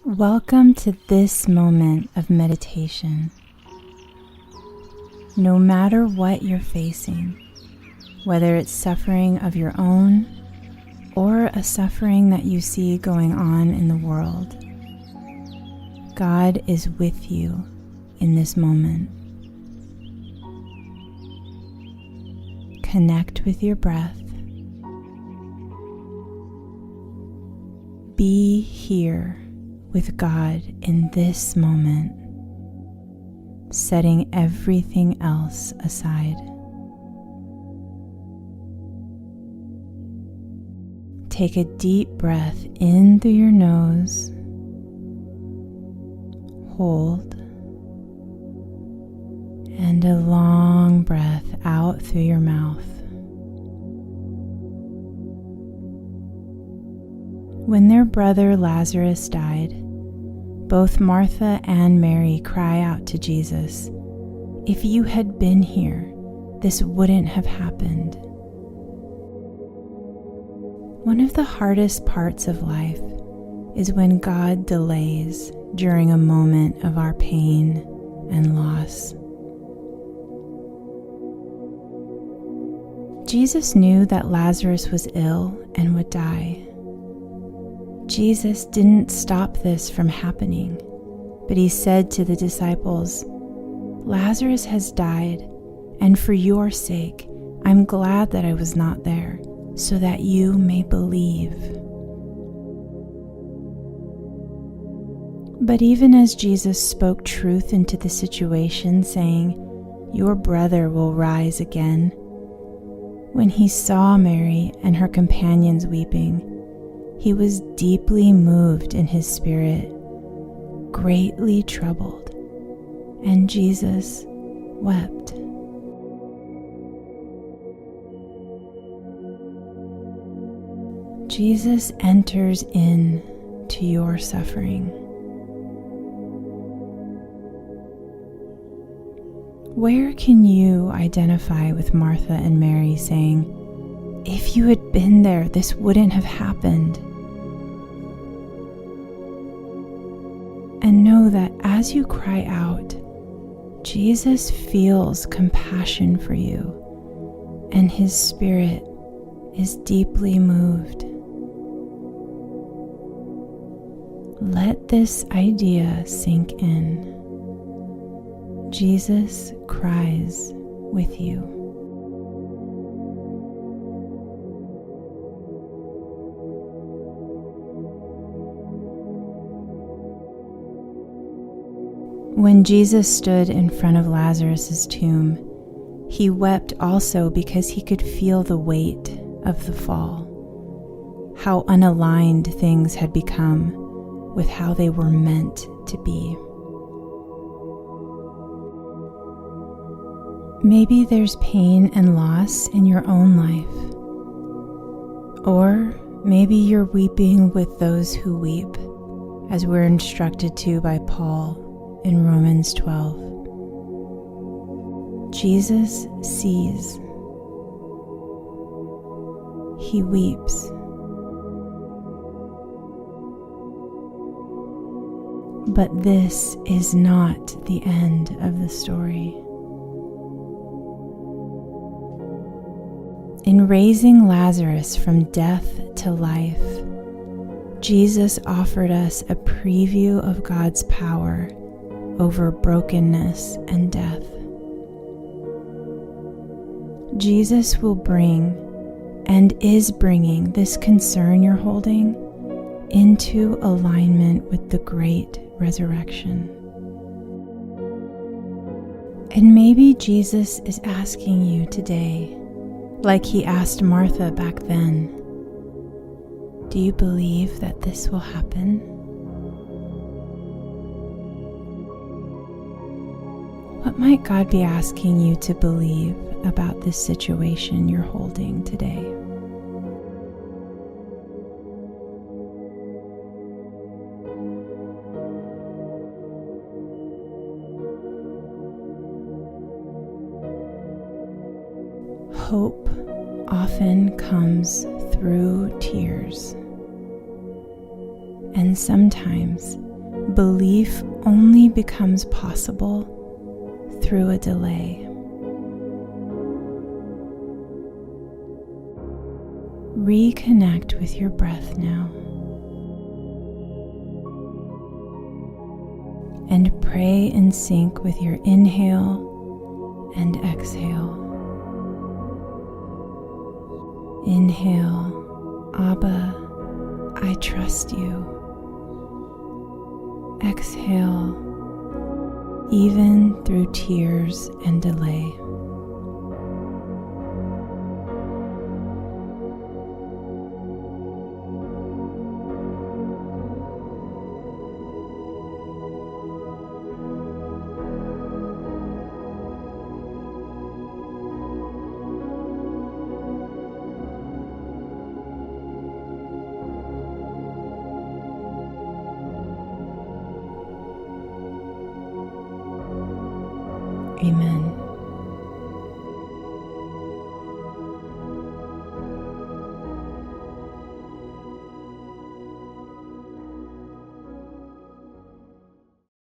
Welcome to this moment of meditation. No matter what you're facing, whether it's suffering of your own or a suffering that you see going on in the world, God is with you in this moment. Connect with your breath. Be here with God in this moment, setting everything else aside. Take a deep breath in through your nose, hold, and a long breath out through your mouth. When their brother Lazarus died, both Martha and Mary cry out to Jesus, "If you had been here, this wouldn't have happened." One of the hardest parts of life is when God delays during a moment of our pain and loss. Jesus knew that Lazarus was ill and would die. Jesus didn't stop this from happening, but he said to the disciples, "Lazarus has died, and for your sake, I'm glad that I was not there, so that you may believe." But even as Jesus spoke truth into the situation, saying, "Your brother will rise again," when he saw Mary and her companions weeping, he was deeply moved in his spirit, greatly troubled, and Jesus wept. Jesus enters in to your suffering. Where can you identify with Martha and Mary saying, "If you had been there, this wouldn't have happened"? And know that as you cry out, Jesus feels compassion for you, and his spirit is deeply moved. Let this idea sink in. Jesus cries with you. When Jesus stood in front of Lazarus' tomb, he wept also because he could feel the weight of the fall, how unaligned things had become with how they were meant to be. Maybe there's pain and loss in your own life, or maybe you're weeping with those who weep, as we're instructed to by Paul in Romans 12. Jesus sees. He weeps. But this is not the end of the story. In raising Lazarus from death to life, Jesus offered us a preview of God's power over brokenness and death. Jesus will bring and is bringing this concern you're holding into alignment with the great resurrection. And maybe Jesus is asking you today, like he asked Martha back then, do you believe that this will happen? What might God be asking you to believe about this situation you're holding today? Hope often comes through tears, and sometimes Belief only becomes possible through a delay. Reconnect with your breath now and pray in sync with your inhale and exhale. Inhale, Abba, I trust you. Exhale, even through tears and delay. Amen.